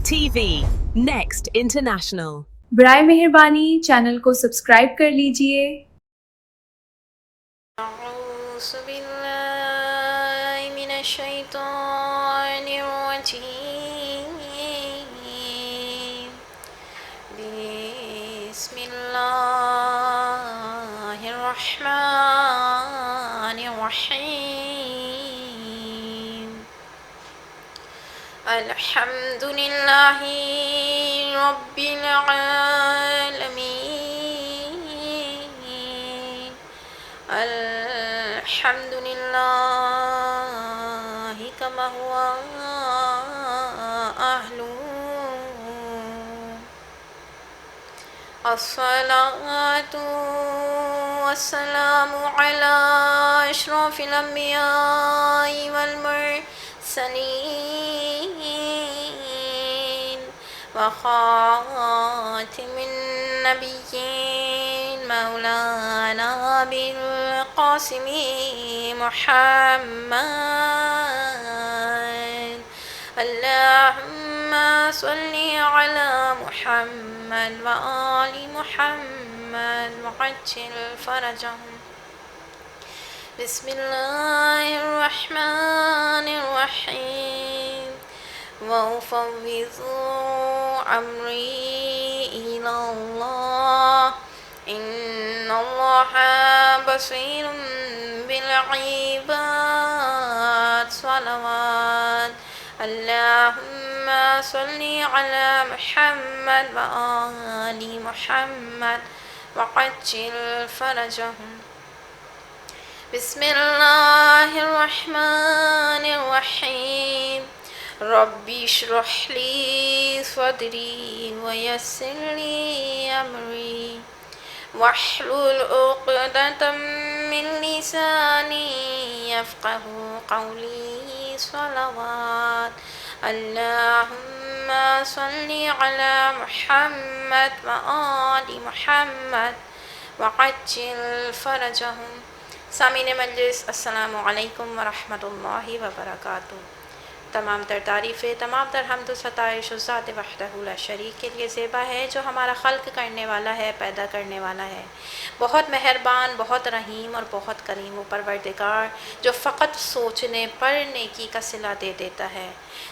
TV Next International برائے مہربانی channel کو سبسکرائب کر لیجئے۔ أعوذ بالله من الشيطان الرجيم بسم الله الرحمن الرحيم الحمد لله رب العالمين الحمد لله كما هو أهله الصلاة والسلام على أشرف الأنبياء والمرسلين وخاتم النبيين مولانا بالقاسم محمد اللهم صل على محمد وآل محمد وعجل فرجهم بسم الله الرحمن الرحيم وأفوض أمري إلى الله إن الله بصير بالعباد صلوات اللهم صل على محمد وآل محمد وعجل فرجهم بسم الله الرحمن الرحيم ربي اشرح لي صدري ويسر لي أمري واحلل عقدة من لساني يفقه قولي صلوات اللهم صل على محمد وآل محمد وعجل فرجهم سامعین مجلس السلام علیکم ورحمۃ اللہ وبرکاتہ۔ تمام تر تعریفیں، تمام تر حمد و ستائش اس ذات وحدہ لا شریک کے لیے زیبا ہے جو ہمارا خلق کرنے والا ہے، پیدا کرنے والا ہے، بہت مہربان، بہت رحیم اور بہت کریم و پروردگار، جو فقط سوچنے پر نیکی کا صلہ دے دیتا ہے،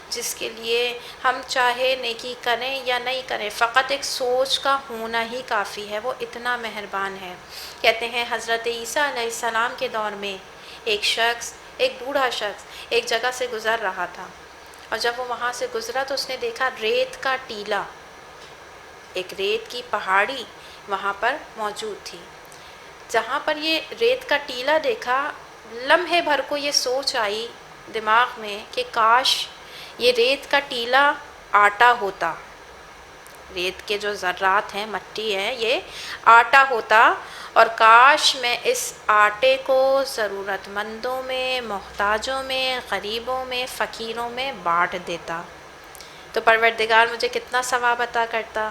جس کے لیے ہم چاہے نیکی کریں یا نہیں کریں، فقط ایک سوچ کا ہونا ہی کافی ہے، وہ اتنا مہربان ہے۔ کہتے ہیں حضرت عیسیٰ علیہ السلام کے دور میں ایک بوڑھا شخص ایک جگہ سے گزر رہا تھا، اور جب وہ وہاں سے گزرا تو اس نے دیکھا ریت کا ٹیلا، ایک ریت کی پہاڑی وہاں پر موجود تھی۔ جہاں پر یہ ریت کا ٹیلا دیکھا، لمحے بھر کو یہ سوچ آئی دماغ میں کہ کاش یہ ریت کا ٹیلا آٹا ہوتا، ریت کے جو ذرات ہیں، مٹی ہے، یہ آٹا ہوتا، اور کاش میں اس آٹے کو ضرورت مندوں میں، محتاجوں میں، غریبوں میں، فقیروں میں بانٹ دیتا تو پروردگار مجھے کتنا ثواب عطا کرتا۔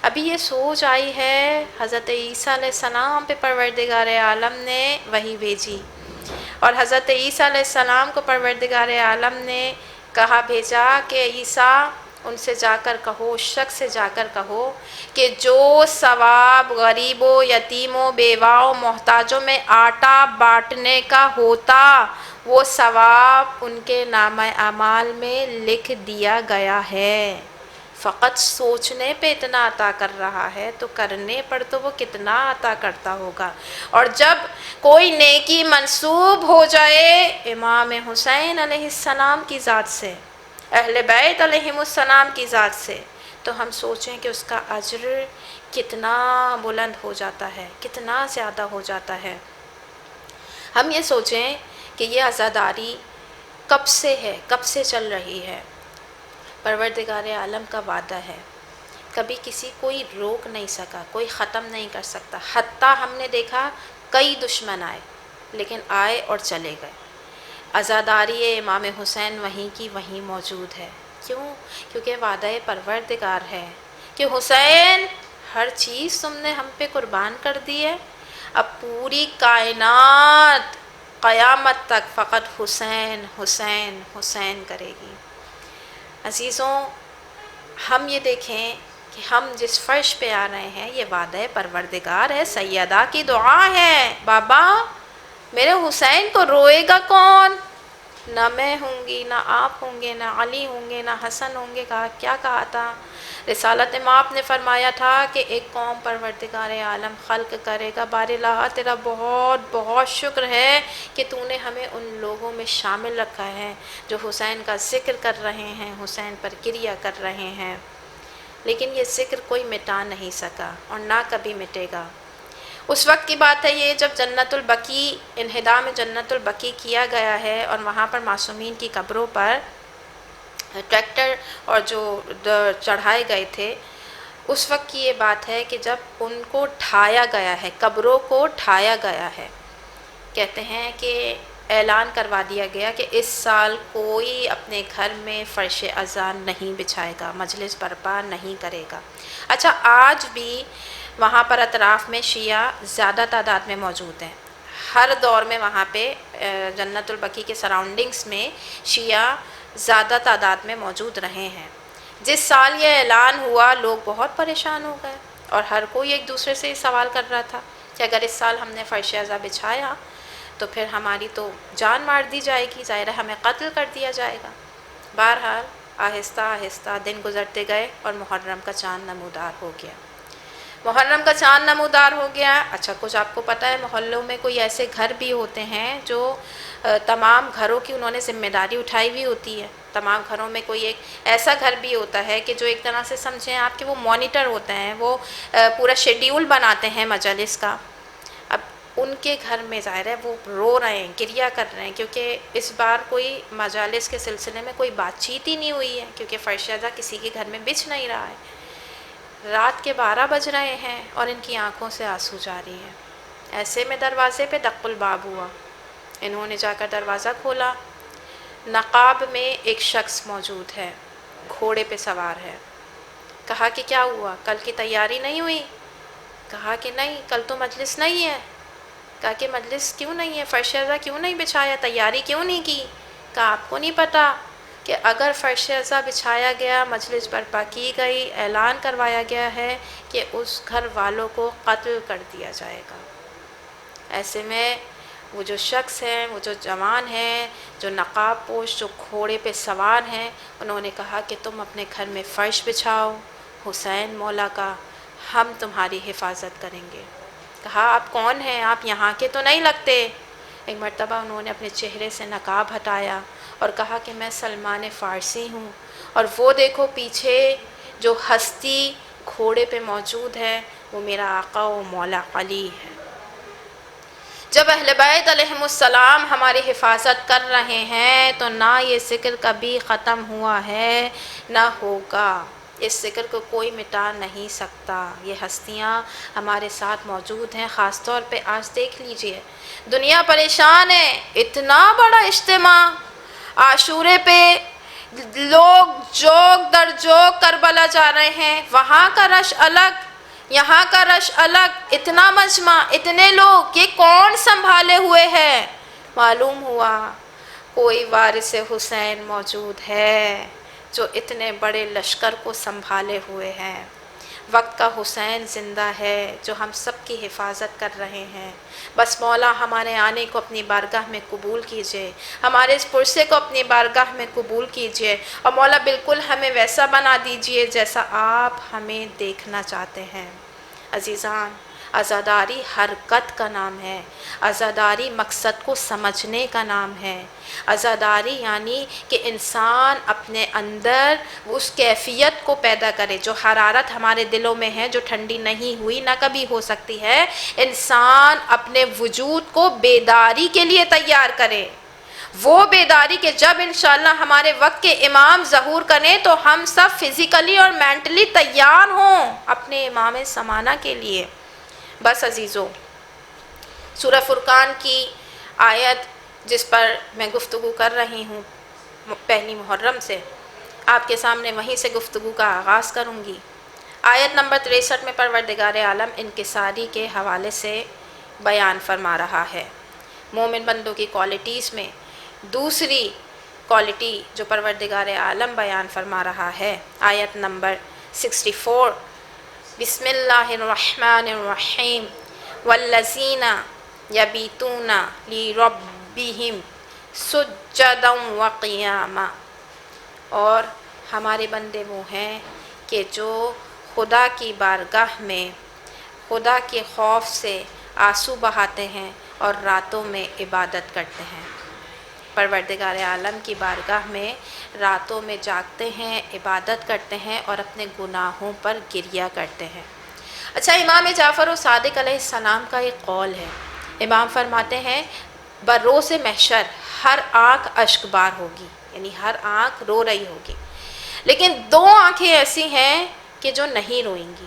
ابھی یہ سوچ آئی ہے، حضرت عیسیٰ علیہ السلام پہ پروردگار عالم نے وحی بھیجی، اور حضرت عیسیٰ علیہ السلام کو پروردگار عالم نے کہا بھیجا کہ عیسیٰ ان سے جا کر کہو، اس شخص سے جا کر کہو کہ جو ثواب غریبوں، یتیموں، بیواؤں، محتاجوں میں آٹا بانٹنے کا ہوتا، وہ ثواب ان کے نامہ اعمال میں لکھ دیا گیا ہے۔ فقط سوچنے پہ اتنا عطا کر رہا ہے تو کرنے پر تو وہ کتنا عطا کرتا ہوگا۔ اور جب کوئی نیکی منسوب ہو جائے امام حسین علیہ السلام کی ذات سے، اہل بیت علیہم السلام کی ذات سے، تو ہم سوچیں کہ اس کا اجر کتنا بلند ہو جاتا ہے، کتنا زیادہ ہو جاتا ہے۔ ہم یہ سوچیں کہ یہ عزاداری کب سے ہے، کب سے چل رہی ہے۔ پروردگار عالم کا وعدہ ہے، کبھی کسی کوئی روک نہیں سکا، کوئی ختم نہیں کر سکتا۔ حتیٰ ہم نے دیکھا کئی دشمن آئے لیکن آئے اور چلے گئے۔ عزاداری امام حسین وہیں کی وہیں موجود ہے۔ کیوں؟ کیونکہ وعدہ پروردگار ہے کہ حسین ہر چیز تم نے ہم پہ قربان کر دی ہے، اب پوری کائنات قیامت تک فقط حسین حسین حسین کرے گی۔ عزیزوں، ہم یہ دیکھیں کہ ہم جس فرش پہ آ رہے ہیں یہ وعدہ پروردگار ہے، سیدہ کی دعا ہے، بابا میرے حسین کو روئے گا کون؟ نہ میں ہوں گی، نہ آپ ہوں گے، نہ علی ہوں گے، نہ حسن ہوں گے۔ کیا کہا تھا رسالت مآب نے؟ فرمایا تھا کہ ایک قوم پروردگار عالم خلق کرے گا۔ بار الہ تیرا بہت بہت شکر ہے کہ تو نے ہمیں ان لوگوں میں شامل رکھا ہے جو حسین کا ذکر کر رہے ہیں، حسین پر کریا کر رہے ہیں، لیکن یہ ذکر کوئی مٹا نہیں سکا اور نہ کبھی مٹے گا۔ اس وقت کی بات ہے یہ جب جنت البقیع، انہدام جنت البقیع کیا گیا ہے اور وہاں پر معصومین کی قبروں پر ٹریکٹر اور جو چڑھائے گئے تھے، اس وقت کی یہ بات ہے کہ جب ان کو ڈھایا گیا ہے، قبروں کو ڈھایا گیا ہے، کہتے ہیں کہ اعلان کروا دیا گیا کہ اس سال کوئی اپنے گھر میں فرش اذان نہیں بچھائے گا، مجلس برپا نہیں کرے گا۔ اچھا، آج بھی وہاں پر اطراف میں شیعہ زیادہ تعداد میں موجود ہیں، ہر دور میں وہاں پہ جنت البقیع کے سراؤنڈنگز میں شیعہ زیادہ تعداد میں موجود رہے ہیں۔ جس سال یہ اعلان ہوا لوگ بہت پریشان ہو گئے اور ہر کوئی ایک دوسرے سے سوال کر رہا تھا کہ اگر اس سال ہم نے فرش اذان بچھایا تو پھر ہماری تو جان مار دی جائے گی، ظاہر ہے ہمیں قتل کر دیا جائے گا۔ بہرحال آہستہ آہستہ دن گزرتے گئے اور محرم کا چاند نمودار ہو گیا۔ محرم کا چاند نمودار ہو گیا۔ اچھا، کچھ آپ کو پتہ ہے محلوں میں کوئی ایسے گھر بھی ہوتے ہیں جو تمام گھروں کی انہوں نے ذمہ داری اٹھائی ہوئی ہوتی ہے۔ تمام گھروں میں کوئی ایک ایسا گھر بھی ہوتا ہے کہ جو ایک طرح سے سمجھیں آپ کہ وہ مانیٹر ہوتے ہیں، وہ پورا شیڈیول بناتے ہیں مجالس کا۔ اب ان کے گھر میں ظاہر ہے وہ رو رہے ہیں، گریہ کر رہے ہیں، کیونکہ اس بار کوئی مجالس کے سلسلے میں کوئی بات چیت ہی نہیں ہوئی ہے، کیونکہ فرش اذان کسی کے گھر میں بچھ نہیں رہا ہے۔ رات کے 12 بج رہے ہیں اور ان کی آنکھوں سے آنسو جاری ہیں۔ ایسے میں دروازے پہ دق الباب ہوا۔ انہوں نے جا کر دروازہ کھولا۔ نقاب میں ایک شخص موجود ہے، گھوڑے پہ سوار ہے۔ کہا کہ کیا ہوا، کل کی تیاری نہیں ہوئی؟ کہا کہ نہیں، کل تو مجلس نہیں ہے۔ کہا کہ مجلس کیوں نہیں ہے، فرش اذان کیوں نہیں بچھایا، تیاری کیوں نہیں کی؟ کہا آپ کو نہیں پتہ کہ اگر فرش اذان بچھایا گیا، مجلس برپا کی گئی، اعلان کروایا گیا ہے کہ اس گھر والوں کو قتل کر دیا جائے گا۔ ایسے میں وہ جو شخص ہیں، وہ جو جوان ہیں، جو نقاب پوش، جو گھوڑے پہ سوار ہیں، انہوں نے کہا کہ تم اپنے گھر میں فرش بچھاؤ حسین مولا کا، ہم تمہاری حفاظت کریں گے۔ کہا آپ کون ہیں، آپ یہاں کے تو نہیں لگتے۔ ایک مرتبہ انہوں نے اپنے چہرے سے نقاب ہٹایا اور کہا کہ میں سلمان فارسی ہوں، اور وہ دیکھو پیچھے جو ہستی گھوڑے پہ موجود ہے وہ میرا آقا و مولا علی ہے۔ جب اہل بیت علیہم السلام ہماری حفاظت کر رہے ہیں تو نہ یہ ذکر کبھی ختم ہوا ہے نہ ہوگا، اس ذکر کو کوئی مٹا نہیں سکتا۔ یہ ہستیاں ہمارے ساتھ موجود ہیں۔ خاص طور پہ آج دیکھ لیجئے دنیا پریشان ہے، اتنا بڑا اجتماع عاشورے پہ، لوگ جوگ در جوگ کربلا جا رہے ہیں، وہاں کا رش الگ، یہاں کا رش الگ، اتنا مجمع، اتنے لوگ، یہ کون سنبھالے ہوئے ہے؟ معلوم ہوا کوئی وارث حسین موجود ہے جو اتنے بڑے لشکر کو سنبھالے ہوئے ہیں۔ وقت کا حسین زندہ ہے جو ہم سب کی حفاظت کر رہے ہیں۔ بس مولا ہمارے آنے کو اپنی بارگاہ میں قبول کیجئے، ہمارے اس پرسے کو اپنی بارگاہ میں قبول کیجئے، اور مولا بالکل ہمیں ویسا بنا دیجئے جیسا آپ ہمیں دیکھنا چاہتے ہیں۔ عزیزان، عزاداری حرکت کا نام ہے، عزاداری مقصد کو سمجھنے کا نام ہے۔ عزاداری یعنی کہ انسان اپنے اندر اس کیفیت کو پیدا کرے جو حرارت ہمارے دلوں میں ہے، جو ٹھنڈی نہیں ہوئی نہ کبھی ہو سکتی ہے۔ انسان اپنے وجود کو بیداری کے لیے تیار کرے، وہ بیداری کہ جب انشاءاللہ ہمارے وقت کے امام ظہور کریں تو ہم سب فزیکلی اور مینٹلی تیار ہوں اپنے امام زمانہ کے لیے۔ بس عزیزو، سورہ فرقان کی آیت جس پر میں گفتگو کر رہی ہوں پہلی محرم سے، آپ کے سامنے وہیں سے گفتگو کا آغاز کروں گی۔ آیت نمبر 63 میں پروردگار عالم انکساری کے حوالے سے بیان فرما رہا ہے۔ مومن بندوں کی کوالٹیز میں دوسری کوالٹی جو پروردگار عالم بیان فرما رہا ہے. آیت نمبر 64. بسم اللہ الرحمن الرحیم. والذین یبیتون لربہم سجدا وقیاما. اور ہمارے بندے وہ ہیں کہ جو خدا کی بارگاہ میں خدا کے خوف سے آنسو بہاتے ہیں اور راتوں میں عبادت کرتے ہیں. پروردگار عالم کی بارگاہ میں راتوں میں جاگتے ہیں، عبادت کرتے ہیں اور اپنے گناہوں پر گریہ کرتے ہیں. اچھا، امام جعفر صادق علیہ السلام کا ایک قول ہے. امام فرماتے ہیں بروز محشر ہر آنکھ اشک بار ہوگی، یعنی ہر آنکھ رو رہی ہوگی، لیکن دو آنکھیں ایسی ہیں کہ جو نہیں روئیں گی.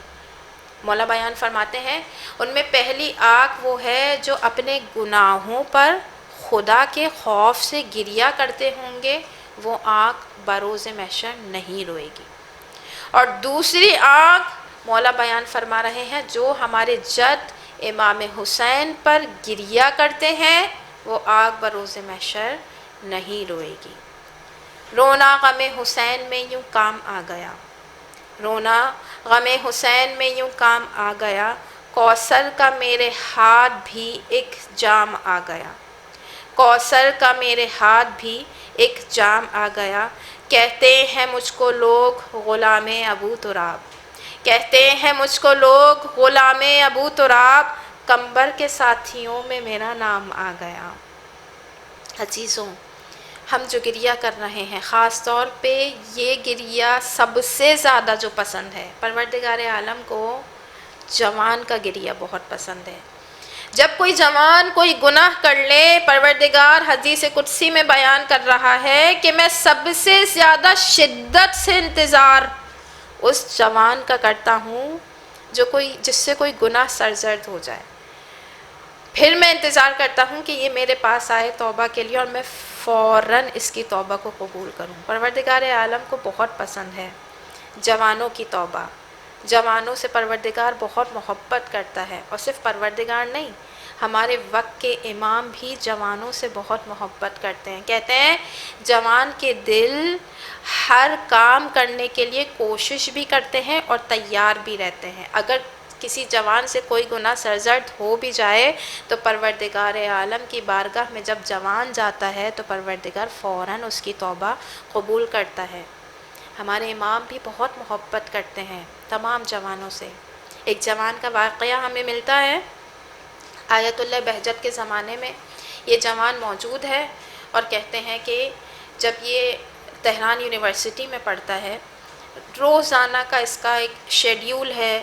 مولا بیان فرماتے ہیں ان میں پہلی آنکھ وہ ہے جو اپنے گناہوں پر خدا کے خوف سے گریہ کرتے ہوں گے، وہ آنکھ بروز محشر نہیں روئے گی. اور دوسری آنکھ مولا بیان فرما رہے ہیں جو ہمارے جد امام حسین پر گریہ کرتے ہیں، وہ آنکھ بروز محشر نہیں روئے گی. رونا غم حسین میں یوں کام آ گیا، رونا غم حسین میں یوں کام آ گیا، کوثر کا میرے ہاتھ بھی ایک جام آ گیا، کوثر کا میرے ہاتھ بھی ایک جام آ گیا. کہتے ہیں مجھ کو لوگ غلام ابو تراب، کہتے ہیں مجھ کو لوگ غلام ابو تراب، کمبر کے ساتھیوں میں میرا نام آ گیا. عزیزوں، ہم جو گریہ کر رہے ہیں، خاص طور پہ یہ گریہ سب سے زیادہ جو پسند ہے پروردگار عالم کو، جوان کا گریہ بہت پسند ہے. جب کوئی جوان کوئی گناہ کر لے، پروردگار حدیث قدسی میں بیان کر رہا ہے کہ میں سب سے زیادہ شدت سے انتظار اس جوان کا کرتا ہوں جس سے کوئی گناہ سرزد ہو جائے. پھر میں انتظار کرتا ہوں کہ یہ میرے پاس آئے توبہ کے لیے اور میں فوراً اس کی توبہ کو قبول کروں. پروردگار عالم کو بہت پسند ہے جوانوں کی توبہ. جوانوں سے پروردگار بہت محبت کرتا ہے، اور صرف پروردگار نہیں، ہمارے وقت کے امام بھی جوانوں سے بہت محبت کرتے ہیں. کہتے ہیں جوان کے دل ہر کام کرنے کے لیے کوشش بھی کرتے ہیں اور تیار بھی رہتے ہیں. اگر کسی جوان سے کوئی گناہ سرزد ہو بھی جائے تو پروردگار عالم کی بارگاہ میں جب جوان جاتا ہے تو پروردگار فوراً اس کی توبہ قبول کرتا ہے. ہمارے امام بھی بہت محبت کرتے ہیں تمام جوانوں سے. ایک جوان کا واقعہ ہمیں ملتا ہے آیت اللہ بہجت کے زمانے میں. یہ جوان موجود ہے اور کہتے ہیں کہ جب یہ تہران یونیورسٹی میں پڑھتا ہے، روزانہ کا اس کا ایک شیڈیول ہے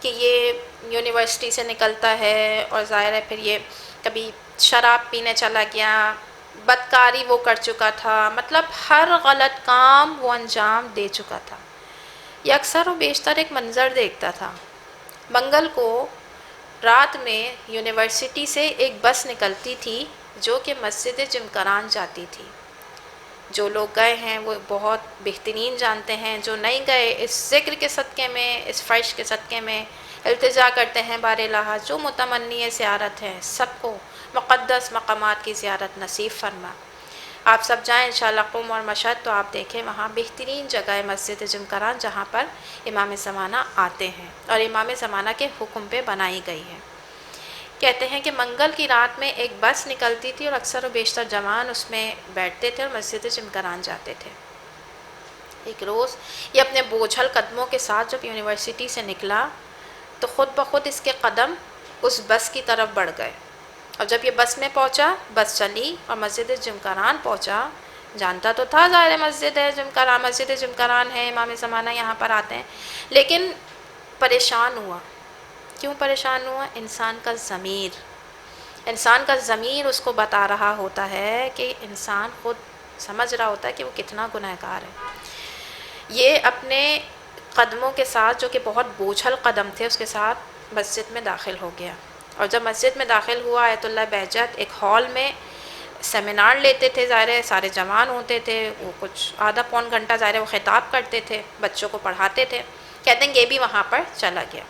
کہ یہ یونیورسٹی سے نکلتا ہے اور ظاہر ہے پھر یہ کبھی شراب پینے چلا گیا، بدکاری وہ کر چکا تھا، مطلب ہر غلط کام وہ انجام دے چکا تھا. یہ اکثر و بیشتر ایک منظر دیکھتا تھا. منگل کو رات میں یونیورسٹی سے ایک بس نکلتی تھی جو کہ مسجد جمکران جاتی تھی. جو لوگ گئے ہیں وہ بہت بہترین جانتے ہیں، جو نہیں گئے اس ذکر کے صدقے میں، اس فرش کے صدقے میں التجا کرتے ہیں بار الہ جو متمنی زیارت ہے سب کو مقدس مقامات کی زیارت نصیب فرما. آپ سب جائیں انشاءاللہ قم اور مشہد تو آپ دیکھیں وہاں بہترین جگہ ہے مسجد جمکران جہاں پر امام زمانہ آتے ہیں اور امام زمانہ کے حکم پہ بنائی گئی ہے. کہتے ہیں کہ منگل کی رات میں ایک بس نکلتی تھی اور اکثر و بیشتر جوان اس میں بیٹھتے تھے اور مسجد جمکران جاتے تھے. ایک روز یہ اپنے بوجھل قدموں کے ساتھ جب یونیورسٹی سے نکلا تو خود بخود اس کے قدم اس بس کی طرف بڑھ گئے. اور جب یہ بس میں پہنچا، بس چلی اور مسجد جمکران پہنچا، جانتا تو تھا ظاہر مسجد ہے جمکران، مسجد جمکران ہے، امام زمانہ یہاں پر آتے ہیں، لیکن پریشان ہوا. کیوں پریشان ہوا؟ انسان کا ضمیر اس کو بتا رہا ہوتا ہے کہ انسان خود سمجھ رہا ہوتا ہے کہ وہ کتنا گنہگار ہے. یہ اپنے قدموں کے ساتھ جو کہ بہت بوجھل قدم تھے اس کے ساتھ مسجد میں داخل ہو گیا. اور جب مسجد میں داخل ہوا آیت اللہ بہجت ایک ہال میں سیمینار لیتے تھے، ظاہر ہے سارے جوان ہوتے تھے، وہ کچھ آدھا پون گھنٹہ ظاہر ہے وہ خطاب کرتے تھے، بچوں کو پڑھاتے تھے. کہتے ہیں یہ بھی وہاں پر چلا گیا،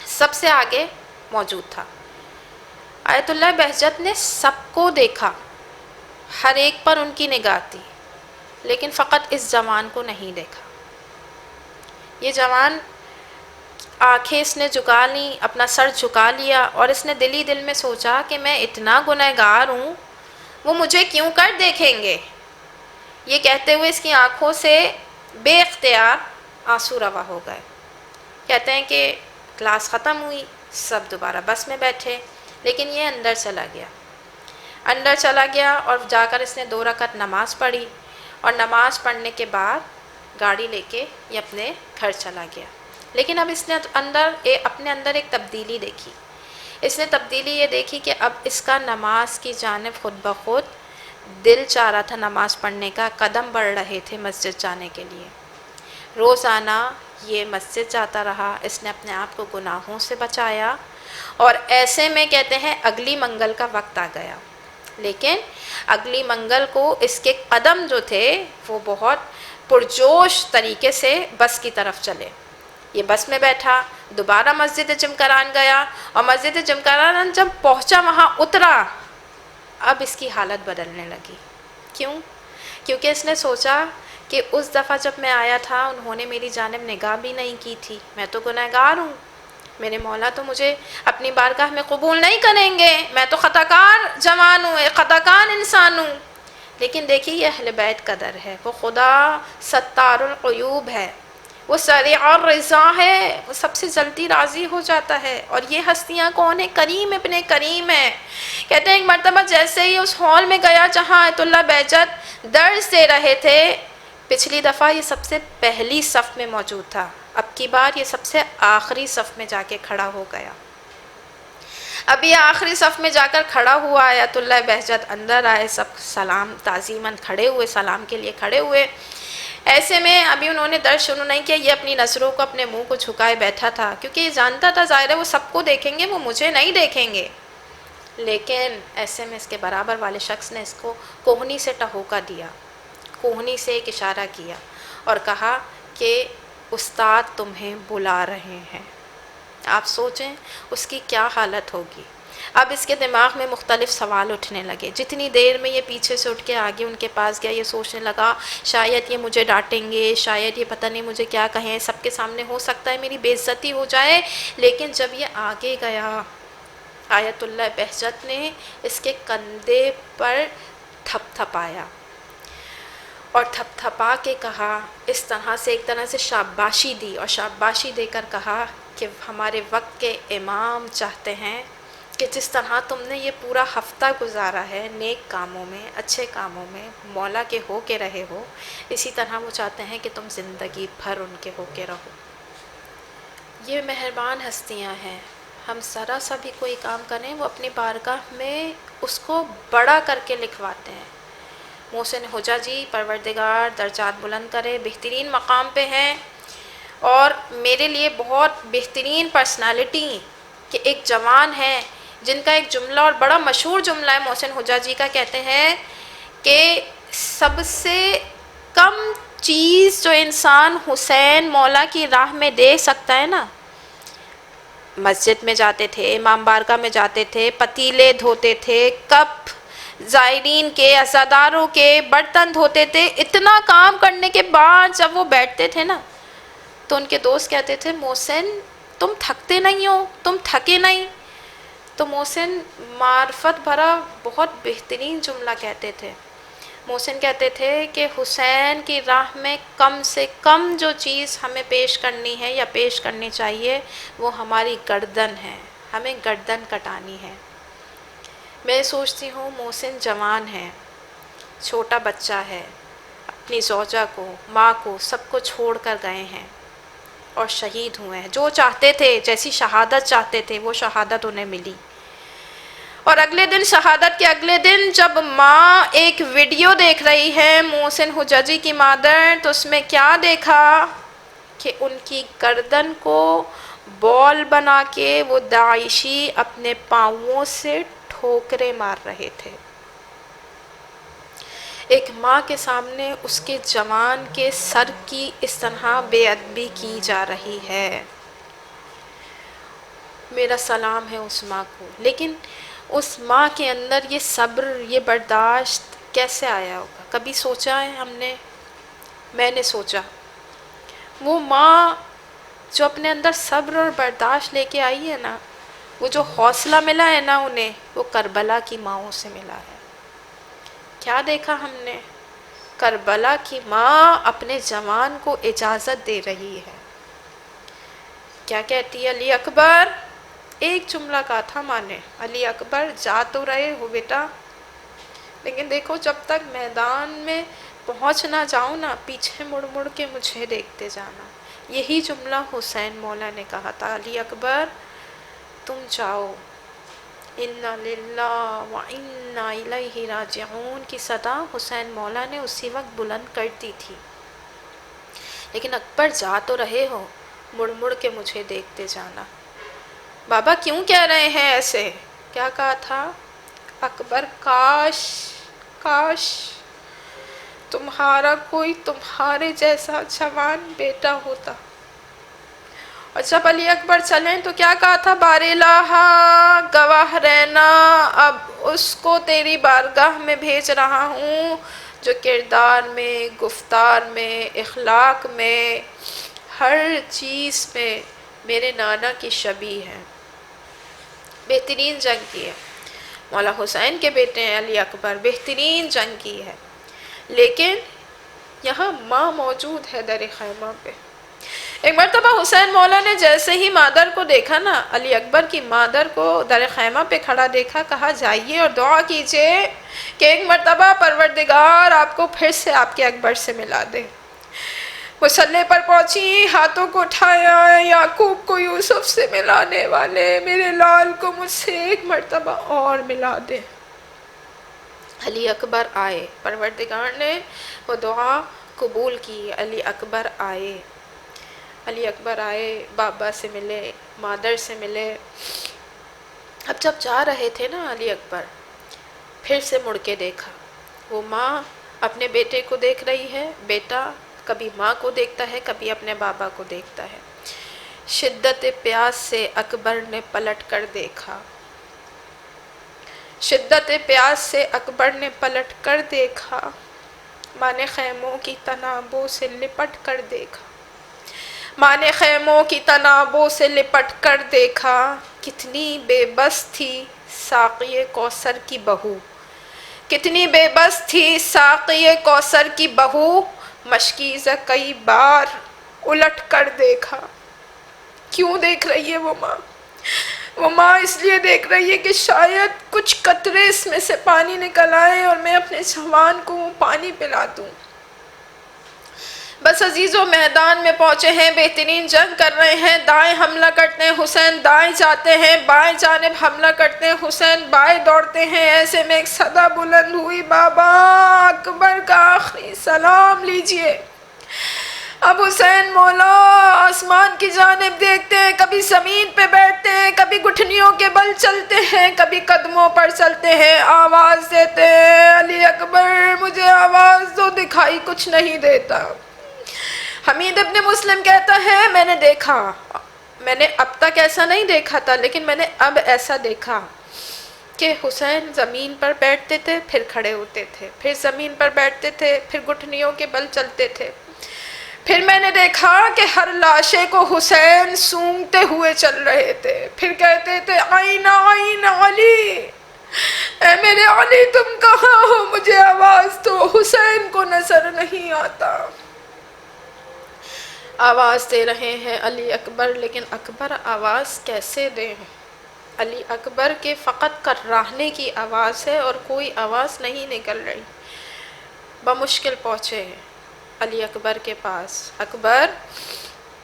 سب سے آگے موجود تھا. آیت اللہ بہجت نے سب کو دیکھا ہر ایک پر ان کی نگاہ تھی، لیکن فقط اس جوان کو نہیں دیکھا۔ یہ جوان آنکھیں اس نے جھکا لیں، اپنا سر جھکا لیا، اور اس نے دل ہی دل میں سوچا کہ میں اتنا گنہگار ہوں، وہ مجھے کیوں کر دیکھیں گے؟ یہ کہتے ہوئے اس کی آنکھوں سے بے اختیار آنسو روا ہو گئے۔ کہتے ہیں کہ کلاس ختم ہوئی، سب دوبارہ بس میں بیٹھے، لیکن یہ اندر چلا گیا اور جا کر اس نے 2 رکعت نماز پڑھی، اور نماز پڑھنے کے بعد گاڑی لے کے یہ اپنے گھر چلا گیا۔ لیکن اب اس نے اپنے اندر ایک تبدیلی دیکھی۔ اس نے تبدیلی یہ دیکھی کہ اب اس کا نماز کی جانب خود بخود دل چاہ رہا تھا نماز پڑھنے کا، قدم بڑھ رہے تھے مسجد جانے کے لیے۔ روزانہ یہ مسجد جاتا رہا، اس نے اپنے آپ کو گناہوں سے بچایا، اور ایسے میں کہتے ہیں اگلی منگل کا وقت آ گیا۔ لیکن اگلی منگل کو اس کے قدم جو تھے وہ بہت پرجوش طریقے سے بس کی طرف چلے۔ یہ بس میں بیٹھا، دوبارہ مسجد جمکران گیا، اور مسجد جمکران جب پہنچا، وہاں اترا، اب اس کی حالت بدلنے لگی۔ کیوں؟ کیونکہ اس نے سوچا کہ اس دفعہ جب میں آیا تھا انہوں نے میری جانب نگاہ بھی نہیں کی تھی، میں تو گنہگار ہوں، میرے مولا تو مجھے اپنی بارگاہ میں قبول نہیں کریں گے، میں تو خطا کار جوان ہوں، خطا کار انسان ہوں۔ لیکن دیکھیے یہ اہل بیت کا در ہے، وہ خدا ستار العیوب ہے، وہ سریع الرضا ہے، وہ سب سے جلدی راضی ہو جاتا ہے۔ اور یہ ہستیاں کون ہیں؟ کریم ابن کریم ہے۔ کہتے ہیں ایک مرتبہ جیسے ہی اس ہال میں گیا جہاں آیت اللہ بہجت درس دے رہے تھے، پچھلی دفعہ یہ سب سے پہلی صف میں موجود تھا، اب کی بار یہ سب سے آخری صف میں جا کے کھڑا ہو گیا۔ اب یہ آخری صف میں جا کر کھڑا ہوا، آیت اللہ بہجت اندر آئے، سب سلام تعظیماً کھڑے ہوئے، سلام کے لیے کھڑے ہوئے۔ ایسے میں ابھی انہوں نے درس شروع نہیں کیا، یہ اپنی نظروں کو اپنے منہ کو جھکائے بیٹھا تھا، کیونکہ یہ جانتا تھا ظاہر ہے وہ سب کو دیکھیں گے، وہ مجھے نہیں دیکھیں گے۔ لیکن ایسے میں اس کے برابر والے شخص نے اس کو کوہنی سے ٹہوکا دیا، کوہنی سے ایک اشارہ کیا اور کہا کہ استاد تمہیں بلا رہے ہیں۔ آپ سوچیں اس کی کیا حالت ہوگی۔ اب اس کے دماغ میں مختلف سوال اٹھنے لگے۔ جتنی دیر میں یہ پیچھے سے اٹھ کے آگے ان کے پاس گیا، یہ سوچنے لگا شاید یہ مجھے ڈانٹیں گے، شاید یہ پتہ نہیں مجھے کیا کہیں، سب کے سامنے ہو سکتا ہے میری بے عزتی ہو جائے۔ لیکن جب یہ آگے گیا، آیت اللہ بہجت نے اس کے کندھے پر تھپ تھپایا اور تھپ تھپا کے کہا، اس طرح سے ایک طرح سے شاباشی دی، اور شاباشی دے کر کہا کہ ہمارے وقت کے امام چاہتے ہیں کہ جس طرح تم نے یہ پورا ہفتہ گزارا ہے نیک کاموں میں، اچھے کاموں میں، مولا کے ہو کے رہے ہو، اسی طرح وہ چاہتے ہیں کہ تم زندگی بھر ان کے ہو کے رہو۔ یہ مہربان ہستیاں ہیں، ہم ذرا سا بھی کوئی کام کریں وہ اپنی بارگاہ میں اس کو بڑا کر کے لکھواتے ہیں۔ محسن حجاجی پروردگار درجات بلند کرے، بہترین مقام پہ ہیں، اور میرے لیے بہت بہترین پرسنالٹی کہ ایک جوان ہے جن کا ایک جملہ اور بڑا مشہور جملہ ہے محسن حجاجی کا، کہتے ہیں کہ سب سے کم چیز جو انسان حسین مولا کی راہ میں دے سکتا ہے نا، مسجد میں جاتے تھے، امام بارگاہ میں جاتے تھے، پتیلے دھوتے تھے، کپ زائرین کے، عزاداروں کے برتن دھوتے تھے، اتنا کام کرنے کے بعد جب وہ بیٹھتے تھے نا تو ان کے دوست کہتے تھے محسن تم تھکتے نہیں ہو، تم تھکے نہیں؟ تو محسن معرفت بھرا بہت بہترین جملہ کہتے تھے۔ محسن کہتے تھے کہ حسین کی راہ میں کم سے کم جو چیز ہمیں پیش کرنی ہے یا پیش کرنی چاہیے وہ ہماری گردن ہے، ہمیں گردن کٹانی ہے۔ میں سوچتی ہوں محسن جوان ہے، چھوٹا بچہ ہے، اپنی زوجہ کو، ماں کو، سب کو چھوڑ کر گئے ہیں اور شہید ہوئے ہیں۔ جو چاہتے تھے، جیسی شہادت چاہتے تھے وہ شہادت انہیں ملی۔ اور اگلے دن، شہادت کے اگلے دن جب ماں ایک ویڈیو دیکھ رہی ہے محسن حجاجی کی مادر، تو اس میں کیا دیکھا کہ ان کی گردن کو بال بنا کے وہ داعشی اپنے پاؤں سے ٹھوکریں مار رہے تھے۔ ایک ماں کے سامنے اس کے جوان کے سر کی اس طرح بے ادبی کی جا رہی ہے۔ میرا سلام ہے اس ماں کو، لیکن اس ماں کے اندر یہ صبر، یہ برداشت کیسے آیا ہوگا؟ کبھی سوچا ہے ہم نے؟ میں نے سوچا وہ ماں جو اپنے اندر صبر اور برداشت لے کے آئی ہے نا، وہ جو حوصلہ ملا ہے نا انہیں، وہ کربلا کی ماؤں سے ملا ہے۔ کیا دیکھا ہم نے؟ کربلا کی ماں اپنے جوان کو اجازت دے رہی ہے۔ کیا کہتی ہے؟ علی اکبر، ایک جملہ کہا تھا ماں نے، علی اکبر جا تو رہے ہو بیٹا، لیکن دیکھو جب تک میدان میں پہنچ نہ جاؤں نا، پیچھے مڑ مڑ کے مجھے دیکھتے جانا۔ یہی جملہ حسین مولا نے کہا تھا، علی اکبر تم جاؤ، انا للہ و انا الیہ راجعون کی صدا حسین مولا نے اسی وقت بلند کر دی تھی، لیکن اکبر جا تو رہے ہو، مڑ مڑ کے مجھے دیکھتے جانا۔ بابا کیوں کہہ رہے ہیں ایسے؟ کیا کہا تھا؟ اکبر کاش کاش تمہارا کوئی تمہارے جیسا جوان بیٹا ہوتا۔ اور جب علی اکبر چلیں تو کیا کہا تھا؟ بار الہ گواہ رہنا، اب اس کو تیری بارگاہ میں بھیج رہا ہوں جو کردار میں، گفتار میں، اخلاق میں، ہر چیز میں میرے نانا کی شبیہ ہے۔ بہترین جنگ کی ہے، مولا حسین کے بیٹے ہیں علی اکبر، بہترین جنگ کی ہے، لیکن یہاں ماں موجود ہے در خیمہ پہ۔ ایک مرتبہ حسین مولا نے جیسے ہی مادر کو دیکھا نا، علی اکبر کی مادر کو در خیمہ پہ کھڑا دیکھا، کہا جائیے اور دعا کیجئے کہ ایک مرتبہ پروردگار آپ کو پھر سے آپ کے اکبر سے ملا دے۔ مصلی پر پہنچی، ہاتھوں کو اٹھایا، یعقوب کو یوسف سے ملانے والے میرے لال کو مجھ سے ایک مرتبہ اور ملا دے۔ علی اکبر آئے، پروردگار نے وہ دعا قبول کی، علی اکبر آئے۔ علی اکبر آئے، بابا سے ملے، مادر سے ملے۔ اب جب جا رہے تھے نا علی اکبر، پھر سے مڑ کے دیکھا، وہ ماں اپنے بیٹے کو دیکھ رہی ہے، بیٹا کبھی ماں کو دیکھتا ہے، کبھی اپنے بابا کو دیکھتا ہے۔ شدت پیاس سے اکبر نے پلٹ کر دیکھا، شدت پیاس سے اکبر نے پلٹ کر دیکھا، ماں نے خیموں کی تنابوں سے لپٹ کر دیکھا، ماں نے خیموں کی تنابوں سے لپٹ کر دیکھا، کتنی بے بس تھی ساقی کوثر کی بہو، کتنی بے بس تھی ساقی کوثر کی بہو، مشکیزہ کئی بار الٹ کر دیکھا۔ کیوں دیکھ رہی ہے وہ ماں؟ وہ ماں اس لیے دیکھ رہی ہے کہ شاید کچھ قطرے اس میں سے پانی نکل آئے اور میں اپنے جوان کو وہ پانی پلا دوں۔ بس عزیزوں میدان میں پہنچے ہیں، بہترین جنگ کر رہے ہیں، دائیں حملہ کرتے ہیں حسین دائیں جاتے ہیں، بائیں جانب حملہ کرتے ہیں حسین بائیں دوڑتے ہیں۔ ایسے میں ایک صدا بلند ہوئی، بابا اکبر کا آخری سلام لیجئے۔ اب حسین مولا آسمان کی جانب دیکھتے ہیں، کبھی زمین پہ بیٹھتے ہیں، کبھی گھٹنیوں کے بل چلتے ہیں، کبھی قدموں پر چلتے ہیں، آواز دیتے ہیں علی اکبر مجھے آواز دو، دکھائی کچھ نہیں دیتا۔ حمید ابن مسلم کہتا ہے میں نے دیکھا، میں نے اب تک ایسا نہیں دیکھا تھا لیکن میں نے اب ایسا دیکھا کہ حسین زمین پر بیٹھتے تھے پھر کھڑے ہوتے تھے، پھر زمین پر بیٹھتے تھے پھر گھٹنیوں کے بل چلتے تھے۔ پھر میں نے دیکھا کہ ہر لاشے کو حسین سونگتے ہوئے چل رہے تھے، پھر کہتے تھے آئین آئین علی، اے میرے علی تم کہاں ہو، مجھے آواز دو۔ حسین کو نظر نہیں آتا، آواز دے رہے ہیں علی اکبر، لیکن اکبر آواز کیسے دیں؟ علی اکبر کے فقط کراہنے کی آواز ہے اور کوئی آواز نہیں نکل رہی۔ بمشکل پہنچے علی اکبر کے پاس، اکبر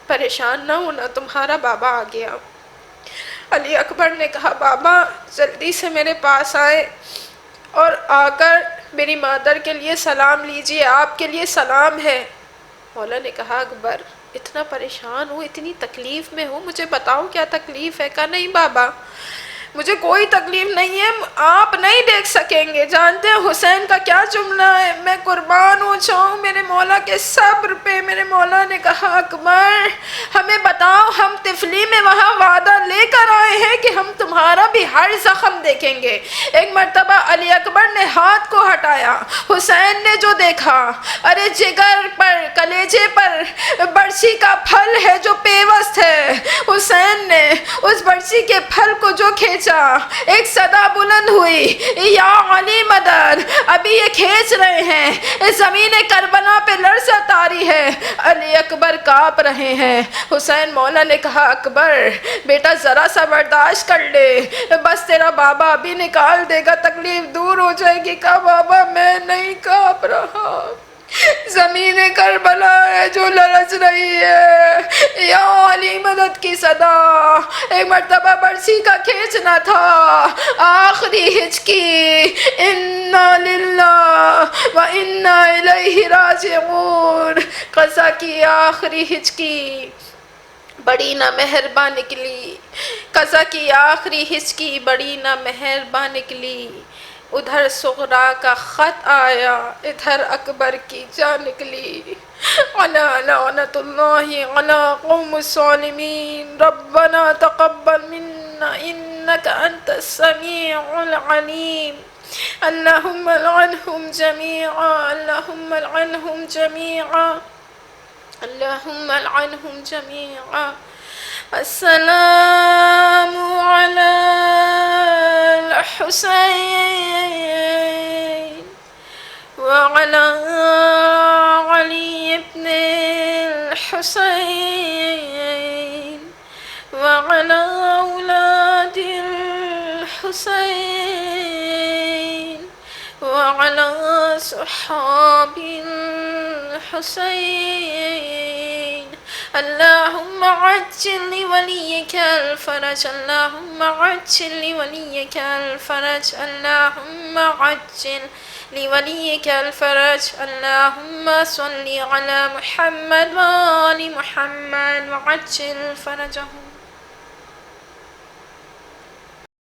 پریشان نہ ہونا تمہارا بابا آ گیا۔ علی اکبر نے کہا بابا جلدی سے میرے پاس آئے اور آ کر میری مادر کے لیے سلام لیجئے، آپ کے لیے سلام ہے۔ مولا نے کہا اکبر اتنا پریشان ہوں، اتنی تکلیف میں ہوں، مجھے بتاؤ کیا تکلیف ہے؟ کہا نہیں بابا مجھے کوئی تکلیف نہیں ہے، آپ نہیں دیکھ سکیں گے، جانتے ہیں حسین کا کیا جملہ ہے، میں قربان ہو جاؤں میرے مولا مولا کے صبر پہ میرے مولا نے کہا اکبر ہمیں بتاؤ، ہم طفلی میں وہاں وعدہ لے کر آئے ہیں کہ ہم تمہارا بھی ہر زخم دیکھیں گے۔ ایک مرتبہ علی اکبر نے ہاتھ کو ہٹایا، حسین نے جو دیکھا، ارے جگر پر کلیجے پر برچی کا پھل ہے جو پیوست ہے، حسین نے اس برچی کے پھل کو جو کھینچا، ایک صدا بلند ہوئی، یا علی مدد، ابھی یہ کھینچ رہے ہیں، زمین کربلا پہ لرزہ طاری ہے، علی اکبر کانپ رہے ہیں۔ حسین مولا نے کہا اکبر بیٹا ذرا سا برداشت کر لے، بس تیرا بابا ابھی نکال دے گا، تکلیف دور ہو جائے گی۔ کہا بابا میں نہیں کانپ رہا، زمین کربلا ہے جو لرز رہی ہے، یا علی مدد کی صدا۔ ایک مرتبہ برسی کا کھینچنا تھا، آخری ہچکی، انا للہ و انا الیہ راجعون، قضا کی آخری ہچکی بڑی نامہربان نکلی، قضا کی آخری ہچکی بڑی نامہربان نکلی۔ ادھر صغرا کا خط آیا، ادھر اکبر کی جان نکلی۔ علی لعنت اللہ علی قوم الظالمین، ربنا تقبل منا انک انت السمیع العلیم، اللہم لعنہم جمیعا، اللہم لعنہم جمیعا، اللہم لعنہم جمیعا۔ السلام علی الحسین وعلی علی ابن الحسین وعلی اولاد الحسین وعلی صحاب الحسین۔ اللہم عجل لولیک الفرج، اللہم عجل لولیک الفرج، اللہم عجل لولیک الفرج، اللہم صل علی محمد وآل محمد وعجل فرجہم۔